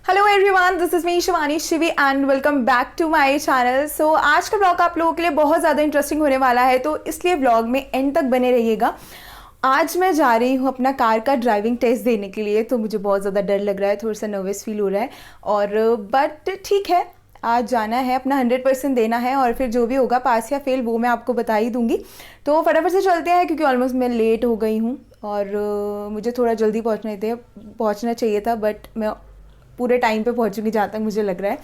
Hello everyone, this is me Shivani Shivi and welcome back to my channel. So आज का blog आप लोगों के लिए बहुत ज़्यादा इंटरेस्टिंग होने वाला है, तो इसलिए ब्लॉग में एंड तक बने रहिएगा। आज मैं जा रही हूँ अपना कार का ड्राइविंग टेस्ट देने के लिए, तो मुझे बहुत ज़्यादा डर लग रहा है, थोड़ा सा नर्वस फील हो रहा है और बट ठीक है, आज जाना है, अपना 100% देना है और फिर जो भी होगा पास या फेल वो मैं आपको बता ही दूंगी। तो फटाफट से चलते हैं क्योंकि ऑलमोस्ट मैं लेट हो गई हूँ और मुझे थोड़ा जल्दी पहुँचना चाहिए था, बट मैं पूरे टाइम पे पहुंचूंगी जहाँ तक मुझे लग रहा है।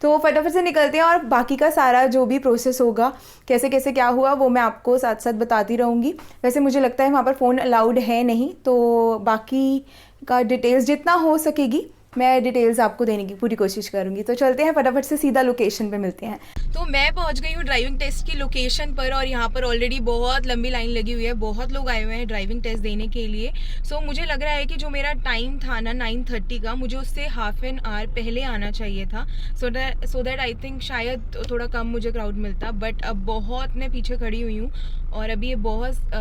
तो फटाफट से निकलते हैं और बाकी का सारा जो भी प्रोसेस होगा, कैसे कैसे क्या हुआ, वो मैं आपको साथ साथ बताती रहूँगी। वैसे मुझे लगता है वहाँ पर फ़ोन अलाउड है नहीं, तो बाकी का डिटेल्स जितना हो सकेगी मैं डिटेल्स आपको देने की पूरी कोशिश करूँगी। तो चलते हैं फटाफट से, सीधा लोकेशन पे मिलते हैं। तो मैं पहुंच गई हूँ ड्राइविंग टेस्ट की लोकेशन पर और यहाँ पर ऑलरेडी बहुत लंबी लाइन लगी हुई है, बहुत लोग आए हुए हैं ड्राइविंग टेस्ट देने के लिए। सो मुझे लग रहा है कि जो मेरा टाइम था ना 9:30 का, मुझे उससे हाफ एन आवर पहले आना चाहिए था। सो दैट आई थिंक शायद थोड़ा कम मुझे क्राउड मिलता, बट अब बहुत मैं पीछे खड़ी हुई हूँ और अभी ये बहुत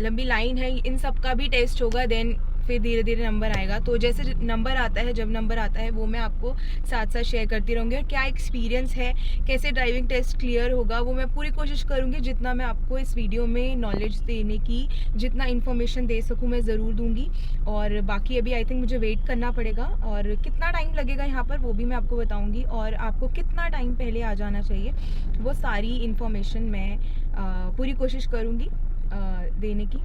लंबी लाइन है। इन सब का भी टेस्ट होगा, देन फिर धीरे धीरे नंबर आएगा। तो जैसे नंबर आता है, जब नंबर आता है वो मैं आपको साथ साथ शेयर करती रहूँगी और क्या एक्सपीरियंस है, कैसे ड्राइविंग टेस्ट क्लियर होगा, वो मैं पूरी कोशिश करूँगी जितना मैं आपको इस वीडियो में नॉलेज देने की, जितना इन्फॉर्मेशन दे सकूँ मैं ज़रूर दूँगी। और बाकी अभी आई थिंक मुझे वेट करना पड़ेगा और कितना टाइम लगेगा यहाँ पर वो भी मैं आपको बताऊँगी और आपको कितना टाइम पहले आ जाना चाहिए, वो सारी इन्फॉर्मेशन मैं पूरी कोशिश करूँगी देने की।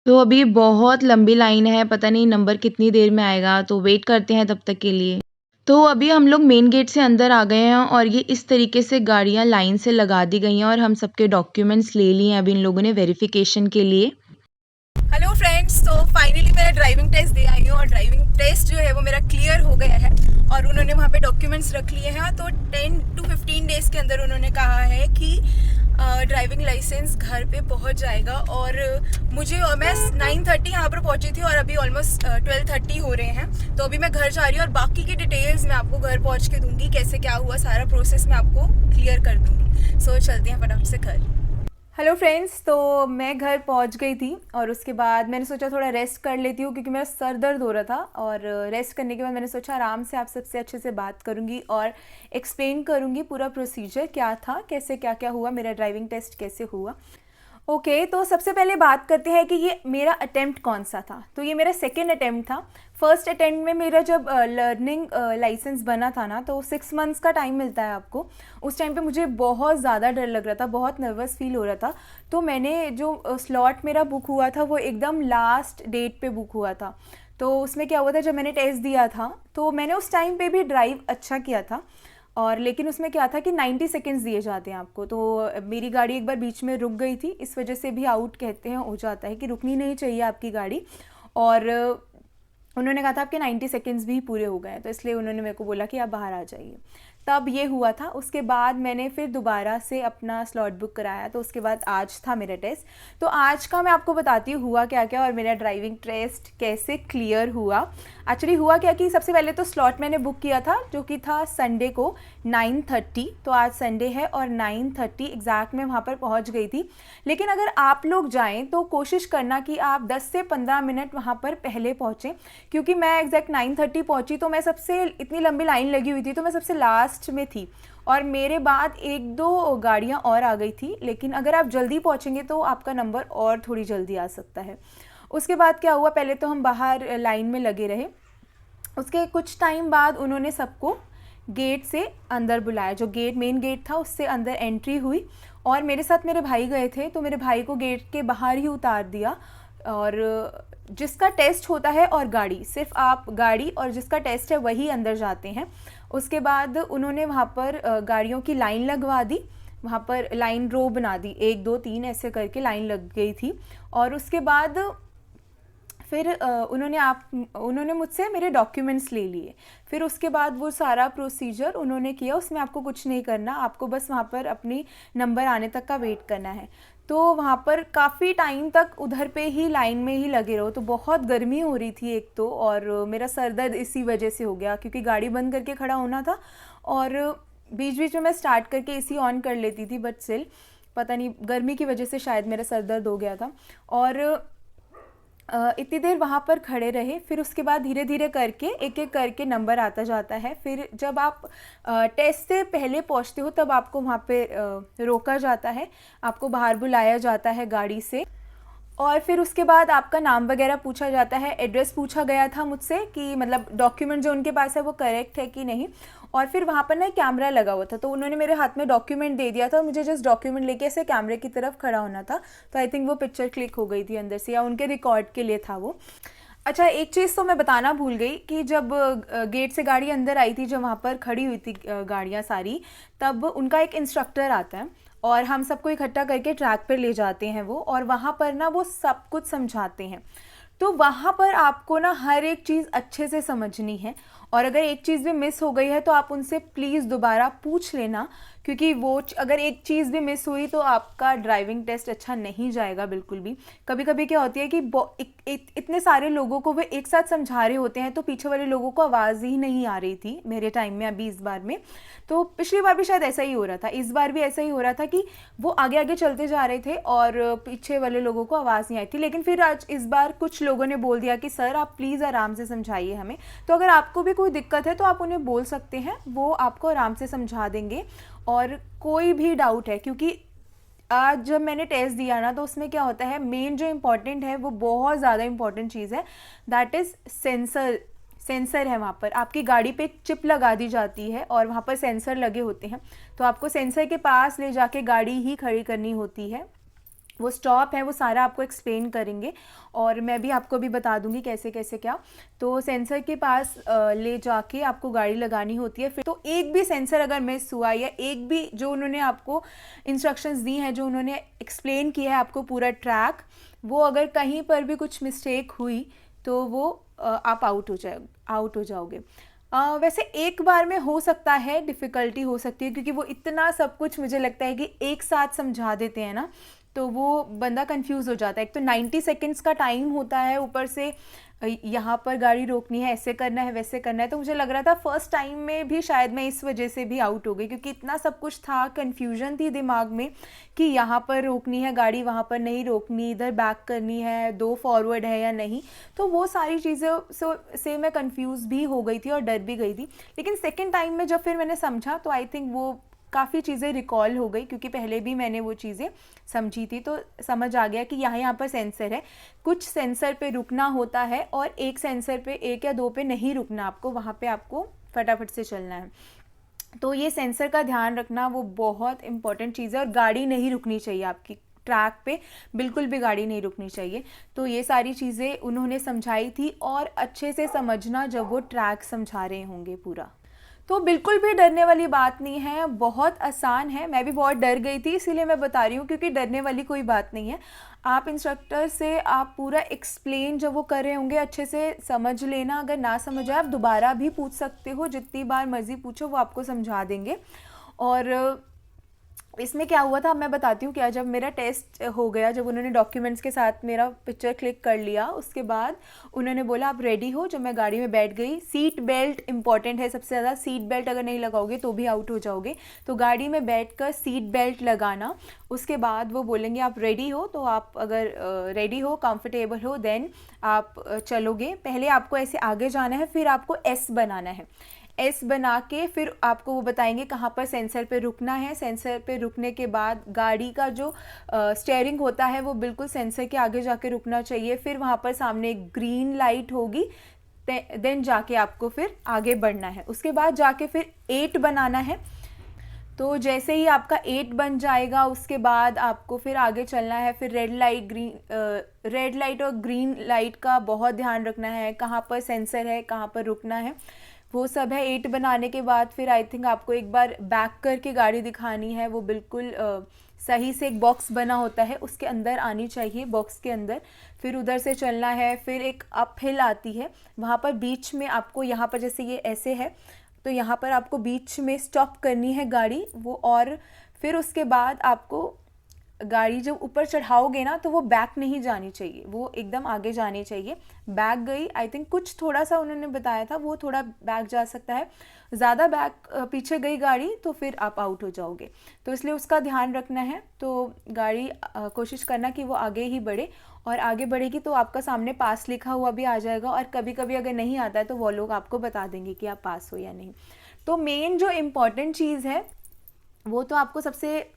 तो अभी बहुत लंबी लाइन है, पता नहीं नंबर कितनी देर में आएगा, तो वेट करते हैं तब तक के लिए। तो अभी हम लोग मेन गेट से अंदर आ गए हैं और ये इस तरीके से गाड़ियां लाइन से लगा दी गई हैं और हम सबके डॉक्यूमेंट्स ले लिए हैं अभी इन लोगों ने वेरिफिकेशन के लिए। हेलो फ्रेंड्स, तो फाइनली मैं ड्राइविंग टेस्ट दे आई हूँ और ड्राइविंग टेस्ट जो है वो मेरा क्लियर हो गया है और उन्होंने वहाँ पे डॉक्यूमेंट्स रख लिए हैं। तो 10 to 15 डेज़ के अंदर उन्होंने कहा है कि ड्राइविंग लाइसेंस घर पे पहुँच जाएगा। और मैं 9:30 यहाँ पर पहुँची थी और अभी ऑलमोस्ट 12:30 हो रहे हैं। तो अभी मैं घर जा रही हूँ और बाकी की डिटेल्स मैं आपको घर पहुँच के दूँगी, कैसे क्या हुआ सारा प्रोसेस मैं आपको क्लियर कर दूँगी। सो चलते हैं फटाफट से घर। हेलो फ्रेंड्स, तो मैं घर पहुंच गई थी और उसके बाद मैंने सोचा थोड़ा रेस्ट कर लेती हूँ क्योंकि मेरा सर दर्द हो रहा था। और रेस्ट करने के बाद मैंने सोचा आराम से आप सबसे अच्छे से बात करूँगी और एक्सप्लेन करूँगी पूरा प्रोसीजर क्या था, कैसे क्या क्या हुआ, मेरा ड्राइविंग टेस्ट कैसे हुआ। ओके, तो सबसे पहले बात करते हैं कि ये मेरा अटेम्प्ट कौन सा था। तो ये मेरा सेकेंड अटेम्प्ट था। फर्स्ट अटेम्प्ट में मेरा जब लर्निंग लाइसेंस बना था ना, तो 6 मंथ्स का टाइम मिलता है आपको। उस टाइम पे मुझे बहुत ज़्यादा डर लग रहा था, बहुत नर्वस फील हो रहा था। तो मैंने जो स्लॉट मेरा बुक हुआ था वो एकदम लास्ट डेट पे बुक हुआ था। तो उसमें क्या हुआ था, जब मैंने टेस्ट दिया था तो मैंने उस टाइम पे भी ड्राइव अच्छा किया था और लेकिन उसमें क्या था कि 90 सेकेंड्स दिए जाते हैं आपको। तो मेरी गाड़ी एक बार बीच में रुक गई थी, इस वजह से भी आउट कहते हैं हो जाता है कि रुकनी नहीं चाहिए आपकी गाड़ी। और उन्होंने कहा था आपके 90 सेकेंड्स भी पूरे हो गए, तो इसलिए उन्होंने मेरे को बोला कि आप बाहर आ जाइए। तब ये हुआ था। उसके बाद मैंने फिर दोबारा से अपना स्लॉट बुक कराया, तो उसके बाद आज था मेरा टेस्ट। तो आज का मैं आपको बताती हूँ हुआ क्या क्या और मेरा ड्राइविंग टेस्ट कैसे क्लियर हुआ। एक्चुअली हुआ क्या कि सबसे पहले तो स्लॉट मैंने बुक किया था जो कि था संडे को 9:30। तो आज संडे है और 9:30 एग्जैक्ट मैं वहाँ पर पहुँच गई थी। लेकिन अगर आप लोग जाएँ तो कोशिश करना कि आप 10 से 15 मिनट वहाँ पर पहले पहुँचें, क्योंकि मैं एग्जैक्ट 9:30 पहुँची तो मैं सबसे, इतनी लंबी लाइन लगी हुई थी तो मैं सबसे लास्ट में थी और मेरे बाद 1-2 गाड़ियाँ और आ गई थी। लेकिन अगर आप जल्दी पहुँचेंगे तो आपका नंबर और थोड़ी जल्दी आ सकता है। उसके बाद क्या हुआ, पहले तो हम बाहर लाइन में लगे रहे। उसके कुछ टाइम बाद उन्होंने सबको गेट से अंदर बुलाया, जो गेट मेन गेट था उससे अंदर एंट्री हुई और मेरे साथ मेरे भाई गए थे, तो मेरे भाई को गेट के बाहर ही उतार दिया। और जिसका टेस्ट होता है और गाड़ी, सिर्फ आप गाड़ी और जिसका टेस्ट है वही अंदर जाते हैं। उसके बाद उन्होंने वहाँ पर गाड़ियों की लाइन लगवा दी, वहाँ पर लाइन रो बना दी, 1 2 3 ऐसे करके लाइन लग गई थी। और उसके बाद फिर उन्होंने मुझसे मेरे डॉक्यूमेंट्स ले लिए। फिर उसके बाद वो सारा प्रोसीजर उन्होंने किया, उसमें आपको कुछ नहीं करना, आपको बस वहाँ पर अपनी नंबर आने तक का वेट करना है। तो वहाँ पर काफ़ी टाइम तक उधर पे ही लाइन में ही लगे रहो। तो बहुत गर्मी हो रही थी एक तो, और मेरा सर दर्द इसी वजह से हो गया क्योंकि गाड़ी बंद करके खड़ा होना था और बीच बीच में मैं स्टार्ट करके एसी ऑन कर लेती थी, बट स्टिल पता नहीं गर्मी की वजह से शायद मेरा सर दर्द हो गया था। और इतनी देर वहाँ पर खड़े रहे, फिर उसके बाद धीरे धीरे करके एक एक करके नंबर आता जाता है। फिर जब आप टेस्ट से पहले पहुँचते हो तब आपको वहाँ पे रोका जाता है, आपको बाहर बुलाया जाता है गाड़ी से, और फिर उसके बाद आपका नाम वगैरह पूछा जाता है, एड्रेस पूछा गया था मुझसे कि मतलब डॉक्यूमेंट जो उनके पास है वो करेक्ट है कि नहीं। और फिर वहाँ पर ना एक कैमरा लगा हुआ था, तो उन्होंने मेरे हाथ में डॉक्यूमेंट दे दिया था और मुझे जस्ट डॉक्यूमेंट लेके ऐसे कैमरे की तरफ खड़ा होना था। तो आई थिंक वो पिक्चर क्लिक हो गई थी अंदर से, या उनके रिकॉर्ड के लिए था वो। अच्छा, एक चीज़ तो मैं बताना भूल गई कि जब गेट से गाड़ी अंदर आई थी, जब वहाँ पर खड़ी हुई थी गाड़ियाँ सारी, तब उनका एक इंस्ट्रक्टर आता है और हम सबको इकट्ठा करके ट्रैक पर ले जाते हैं वो, और वहाँ पर ना वो सब कुछ समझाते हैं। तो वहाँ पर आपको ना हर एक चीज़ अच्छे से समझनी है, और अगर एक चीज़ भी मिस हो गई है तो आप उनसे प्लीज़ दोबारा पूछ लेना, क्योंकि वो अगर एक चीज़ भी मिस हुई तो आपका ड्राइविंग टेस्ट अच्छा नहीं जाएगा बिल्कुल भी। कभी कभी क्या होती है कि इतने सारे लोगों को वे एक साथ समझा रहे होते हैं, तो पीछे वाले लोगों को आवाज़ ही नहीं आ रही थी मेरे टाइम में, अभी इस बार में। तो पिछली बार भी शायद ऐसा ही हो रहा था, इस बार भी ऐसा ही हो रहा था कि वो आगे आगे चलते जा रहे थे और पीछे वाले लोगों को आवाज़ नहीं आई थी। लेकिन फिर आज इस बार कुछ लोगों ने बोल दिया कि सर आप प्लीज़ आराम से समझाइए हमें। तो अगर आपको भी कोई दिक्कत है तो आप उन्हें बोल सकते हैं, वो आपको आराम से समझा देंगे। और कोई भी डाउट है, क्योंकि आज जब मैंने टेस्ट दिया ना, तो उसमें क्या होता है, मेन जो इम्पॉर्टेंट है वो बहुत ज़्यादा इम्पॉर्टेंट चीज़ है, दैट इज़ सेंसर। सेंसर है वहाँ पर, आपकी गाड़ी पे एक चिप लगा दी जाती है और वहाँ पर सेंसर लगे होते हैं। तो आपको सेंसर के पास ले जाके गाड़ी ही खड़ी करनी होती है। वो स्टॉप है, वो सारा आपको एक्सप्लेन करेंगे, और मैं भी आपको भी बता दूंगी कैसे कैसे क्या। तो सेंसर के पास ले जाके आपको गाड़ी लगानी होती है। फिर तो एक भी सेंसर अगर मिस हुआ, या एक भी जो उन्होंने आपको इंस्ट्रक्शंस दी हैं, जो उन्होंने एक्सप्लेन किया है आपको पूरा ट्रैक, वो अगर कहीं पर भी कुछ मिस्टेक हुई तो वो आप आउट हो जाओगे। वैसे एक बार में हो सकता है, डिफ़िकल्टी हो सकती है, क्योंकि वो इतना सब कुछ मुझे लगता है कि एक साथ समझा देते हैं ना, तो वो बंदा कंफ्यूज हो जाता है। एक तो 90 सेकंड्स का टाइम होता है, ऊपर से यहाँ पर गाड़ी रोकनी है, ऐसे करना है, वैसे करना है। तो मुझे लग रहा था फर्स्ट टाइम में भी शायद मैं इस वजह से भी आउट हो गई, क्योंकि इतना सब कुछ था, कन्फ्यूजन थी दिमाग में कि यहाँ पर रोकनी है गाड़ी, वहाँ पर नहीं रोकनी, इधर बैक करनी है, दो फॉरवर्ड है या नहीं। तो वो सारी चीज़ें से मैं कंफ्यूज भी हो गई थी और डर भी गई थी। लेकिन सेकेंड टाइम में जब फिर मैंने समझा, तो आई थिंक वो काफ़ी चीज़ें रिकॉल हो गई, क्योंकि पहले भी मैंने वो चीज़ें समझी थी। तो समझ आ गया कि यहाँ पर सेंसर है, कुछ सेंसर पे रुकना होता है और एक सेंसर पे, एक या दो पे नहीं रुकना आपको, वहाँ पे आपको फटाफट से चलना है। तो ये सेंसर का ध्यान रखना वो बहुत इंपॉर्टेंट चीज़ है, और गाड़ी नहीं रुकनी चाहिए आपकी ट्रैक पे, बिल्कुल भी गाड़ी नहीं रुकनी चाहिए। तो ये सारी चीज़ें उन्होंने समझाई थी, और अच्छे से समझना जब वो ट्रैक समझा रहे होंगे पूरा। तो बिल्कुल भी डरने वाली बात नहीं है, बहुत आसान है। मैं भी बहुत डर गई थी, इसीलिए मैं बता रही हूँ, क्योंकि डरने वाली कोई बात नहीं है। आप इंस्ट्रक्टर से आप पूरा एक्सप्लेन जब वो कर रहे होंगे अच्छे से समझ लेना, अगर ना समझ आए आप दोबारा भी पूछ सकते हो, जितनी बार मर्जी पूछो, वो आपको समझा देंगे। और इसमें क्या हुआ था मैं बताती हूँ क्या। जब मेरा टेस्ट हो गया, जब उन्होंने डॉक्यूमेंट्स के साथ मेरा पिक्चर क्लिक कर लिया, उसके बाद उन्होंने बोला आप रेडी हो। जब मैं गाड़ी में बैठ गई, सीट बेल्ट इंपॉर्टेंट है सबसे ज़्यादा, सीट बेल्ट अगर नहीं लगाओगे तो भी आउट हो जाओगे। तो गाड़ी में बैठकर सीट बेल्ट लगाना, उसके बाद वो बोलेंगे आप रेडी हो, तो आप अगर रेडी हो, कंफर्टेबल हो, देन आप चलोगे। पहले आपको ऐसे आगे जाना है, फिर आपको एस बनाना है। एस बना के फिर आपको वो बताएंगे कहाँ पर सेंसर पे रुकना है। सेंसर पे रुकने के बाद गाड़ी का जो स्टेयरिंग होता है वो बिल्कुल सेंसर के आगे जाके रुकना चाहिए। फिर वहाँ पर सामने एक ग्रीन लाइट होगी, देन जाके आपको फिर आगे बढ़ना है। उसके बाद जाके फिर 8 बनाना है। तो जैसे ही आपका 8 बन जाएगा, उसके बाद आपको फिर आगे चलना है। फिर रेड लाइट और ग्रीन लाइट का बहुत ध्यान रखना है, कहाँ पर सेंसर है, कहाँ पर रुकना है, वो सब है। 8 बनाने के बाद फिर आई थिंक आपको एक बार बैक करके गाड़ी दिखानी है, वो बिल्कुल सही से एक बॉक्स बना होता है उसके अंदर आनी चाहिए, बॉक्स के अंदर। फिर उधर से चलना है। फिर एक अप हिल आती है, वहाँ पर बीच में आपको, यहाँ पर जैसे ये ऐसे है तो यहाँ पर आपको बीच में स्टॉप करनी है गाड़ी वो। और फिर उसके बाद आपको गाड़ी जब ऊपर चढ़ाओगे ना तो वो बैक नहीं जानी चाहिए, वो एकदम आगे जानी चाहिए। बैक गई, आई थिंक कुछ थोड़ा सा उन्होंने बताया था, वो थोड़ा बैक जा सकता है। ज़्यादा बैक पीछे गई गाड़ी तो फिर आप आउट हो जाओगे, तो इसलिए उसका ध्यान रखना है। तो गाड़ी कोशिश करना कि वो आगे ही बढ़े, और आगे बढ़ेगी तो आपका सामने पास लिखा हुआ भी आ जाएगा, और कभी कभी अगर नहीं आता है तो वो लोग आपको बता देंगे कि आप पास हो या नहीं। तो मेन जो इम्पॉर्टेंट चीज़ है वो तो आपको सबसे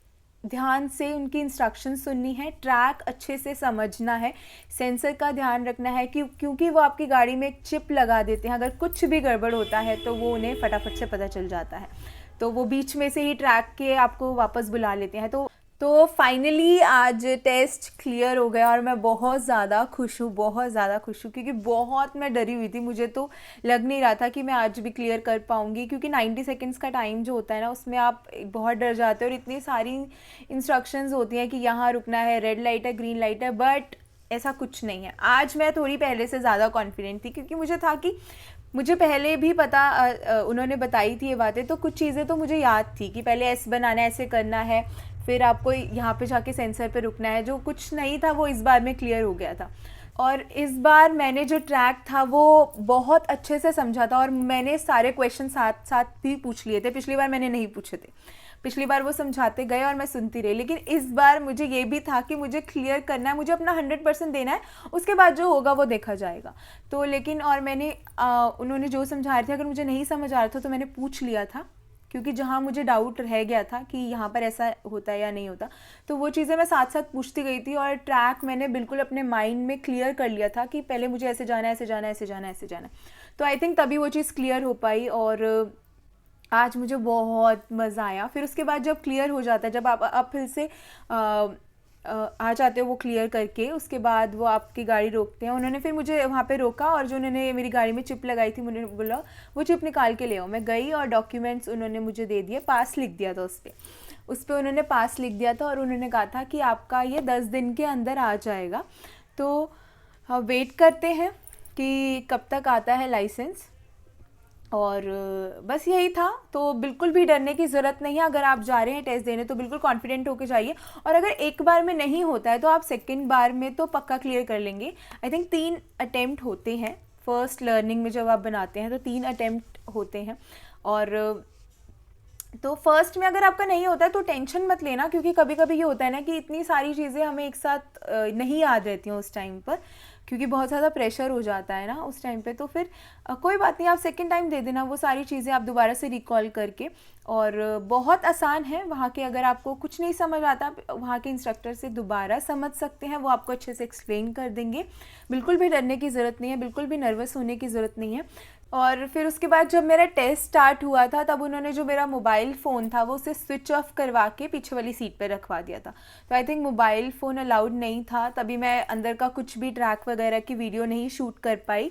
ध्यान से उनकी इंस्ट्रक्शन सुननी है, ट्रैक अच्छे से समझना है, सेंसर का ध्यान रखना है कि क्योंकि वो आपकी गाड़ी में एक चिप लगा देते हैं, अगर कुछ भी गड़बड़ होता है तो वो उन्हें फटाफट से पता चल जाता है, तो वो बीच में से ही ट्रैक के आपको वापस बुला लेते हैं। तो फाइनली आज टेस्ट क्लियर हो गया और मैं बहुत ज़्यादा खुश हूँ, बहुत ज़्यादा खुश हूँ, क्योंकि बहुत मैं डरी हुई थी। मुझे तो लग नहीं रहा था कि मैं आज भी क्लियर कर पाऊँगी, क्योंकि 90 सेकंड्स का टाइम जो होता है ना उसमें आप बहुत डर जाते हो, और इतनी सारी इंस्ट्रक्शंस होती हैं कि यहाँ रुकना है, रेड लाइट है, ग्रीन लाइट है, बट ऐसा कुछ नहीं है। आज मैं थोड़ी पहले से ज़्यादा कॉन्फिडेंट थी, क्योंकि मुझे था कि मुझे पहले भी पता उन्होंने बताई थी ये बातें, तो कुछ चीज़ें तो मुझे याद थी कि पहले ऐसे बनाना है, ऐसे करना है, फिर आपको यहाँ पे जाके सेंसर पे रुकना है। जो कुछ नहीं था वो इस बार में क्लियर हो गया था, और इस बार मैंने जो ट्रैक था वो बहुत अच्छे से समझा था, और मैंने सारे क्वेश्चन साथ साथ भी पूछ लिए थे। पिछली बार मैंने नहीं पूछे थे, पिछली बार वो समझाते गए और मैं सुनती रही, लेकिन इस बार मुझे ये भी था कि मुझे क्लियर करना है, मुझे अपना 100% देना है, उसके बाद जो होगा वो देखा जाएगा। तो लेकिन और मैंने उन्होंने जो समझा रहे थे, अगर मुझे नहीं समझ आ रहा था तो मैंने पूछ लिया था, क्योंकि जहाँ मुझे डाउट रह गया था कि यहाँ पर ऐसा होता है या नहीं होता, तो वो चीज़ें मैं साथ साथ पूछती गई थी, और ट्रैक मैंने बिल्कुल अपने माइंड में क्लियर कर लिया था कि पहले मुझे ऐसे जाना है, ऐसे जाना है, ऐसे जाना है, ऐसे जाना है। तो आई थिंक तभी वो चीज़ क्लियर हो पाई, और आज मुझे बहुत मज़ा आया। फिर उसके बाद जब क्लियर हो जाता है, जब आप फिर से आ जाते हो वो क्लियर करके, उसके बाद वो आपकी गाड़ी रोकते हैं। उन्होंने फिर मुझे वहाँ पे रोका, और जो उन्होंने मेरी गाड़ी में चिप लगाई थी, मुझे बोला वो चिप निकाल के ले आओ। मैं गई और डॉक्यूमेंट्स उन्होंने मुझे दे दिए, पास लिख दिया था उस पर उन्होंने पास लिख दिया था, और उन्होंने कहा था कि आपका ये 10 दिन के अंदर आ जाएगा। तो वेट करते हैं कि कब तक आता है लाइसेंस, और बस यही था। तो बिल्कुल भी डरने की ज़रूरत नहीं है, अगर आप जा रहे हैं टेस्ट देने तो बिल्कुल कॉन्फिडेंट होकर जाइए, और अगर एक बार में नहीं होता है तो आप सेकंड बार में तो पक्का क्लियर कर लेंगे। आई थिंक 3 अटेम्प्ट होते हैं फर्स्ट लर्निंग में, जब आप बनाते हैं तो 3 अटेम्प्ट होते हैं। और तो फर्स्ट में अगर आपका नहीं होता है तो टेंशन मत लेना, क्योंकि कभी कभी ये होता है ना कि इतनी सारी चीज़ें हमें एक साथ नहीं याद रहती हैं उस टाइम पर, क्योंकि बहुत ज़्यादा प्रेशर हो जाता है ना उस टाइम पे। तो फिर कोई बात नहीं, आप सेकंड टाइम दे देना वो सारी चीज़ें आप दोबारा से रिकॉल करके। और बहुत आसान है वहाँ के, अगर आपको कुछ नहीं समझ आता आप वहाँ के इंस्ट्रक्टर से दोबारा समझ सकते हैं, वो आपको अच्छे से एक्सप्लेन कर देंगे। बिल्कुल भी डरने की ज़रूरत नहीं है, बिल्कुल भी नर्वस होने की ज़रूरत नहीं है। और फिर उसके बाद जब मेरा टेस्ट स्टार्ट हुआ था, तब उन्होंने जो मेरा मोबाइल फ़ोन था वो उसे स्विच ऑफ करवा के पीछे वाली सीट पर रखवा दिया था। तो I think mobile phone allowed नहीं था, तभी मैं अंदर का कुछ भी ट्रैक वगैरह की वीडियो नहीं शूट कर पाई।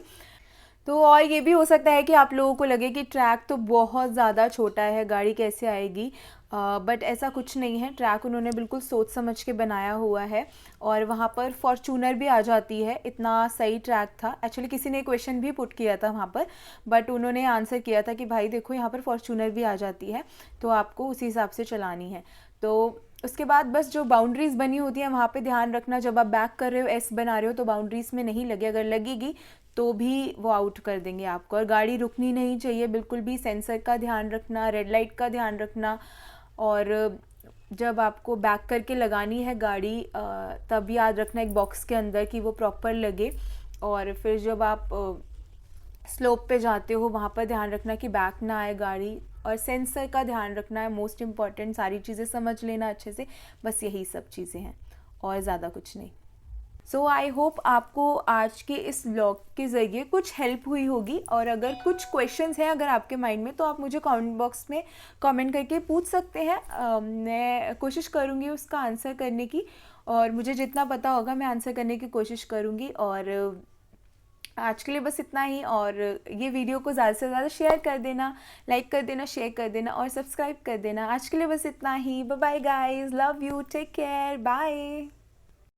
तो और ये भी हो सकता है कि आप लोगों को लगे कि ट्रैक तो बहुत ज़्यादा छोटा है, गाड़ी कैसे आएगी, बट ऐसा कुछ नहीं है। ट्रैक उन्होंने बिल्कुल सोच समझ के बनाया हुआ है, और वहाँ पर फॉर्चूनर भी आ जाती है, इतना सही ट्रैक था। एक्चुअली किसी ने क्वेश्चन भी पुट किया था वहाँ पर, बट उन्होंने आंसर किया था कि भाई देखो यहाँ पर फॉर्चूनर भी आ जाती है, तो आपको उसी हिसाब से चलानी है। तो उसके बाद बस जो बाउंड्रीज़ बनी होती हैं वहाँ पे ध्यान रखना, जब आप बैक कर रहे हो, एस बना रहे हो, तो बाउंड्रीज़ में नहीं लगे, अगर लगेगी तो भी वो आउट कर देंगे आपको। और गाड़ी रुकनी नहीं चाहिए बिल्कुल भी, सेंसर का ध्यान रखना, रेड लाइट का ध्यान रखना। और जब आपको बैक करके लगानी है गाड़ी तब याद रखना एक बॉक्स के अंदर कि वो प्रॉपर लगे। और फिर जब आप स्लोप पे जाते हो वहाँ पर ध्यान रखना कि बैक ना आए गाड़ी, और सेंसर का ध्यान रखना है मोस्ट इम्पॉर्टेंट। सारी चीज़ें समझ लेना अच्छे से, बस यही सब चीज़ें हैं और ज़्यादा कुछ नहीं। सो आई होप आपको आज के इस व्लॉग के ज़रिए कुछ हेल्प हुई होगी, और अगर कुछ क्वेश्चंस हैं अगर आपके माइंड में, तो आप मुझे कमेंट बॉक्स में कमेंट करके पूछ सकते हैं। मैं कोशिश करूँगी उसका आंसर करने की, और मुझे जितना पता होगा मैं आंसर करने की कोशिश करूँगी। और आज के लिए बस इतना ही, और ये वीडियो को ज़्यादा से ज़्यादा शेयर कर देना, लाइक कर देना, शेयर कर देना और सब्सक्राइब कर देना। आज के लिए बस इतना ही। Bye bye guys, love you, take care, bye.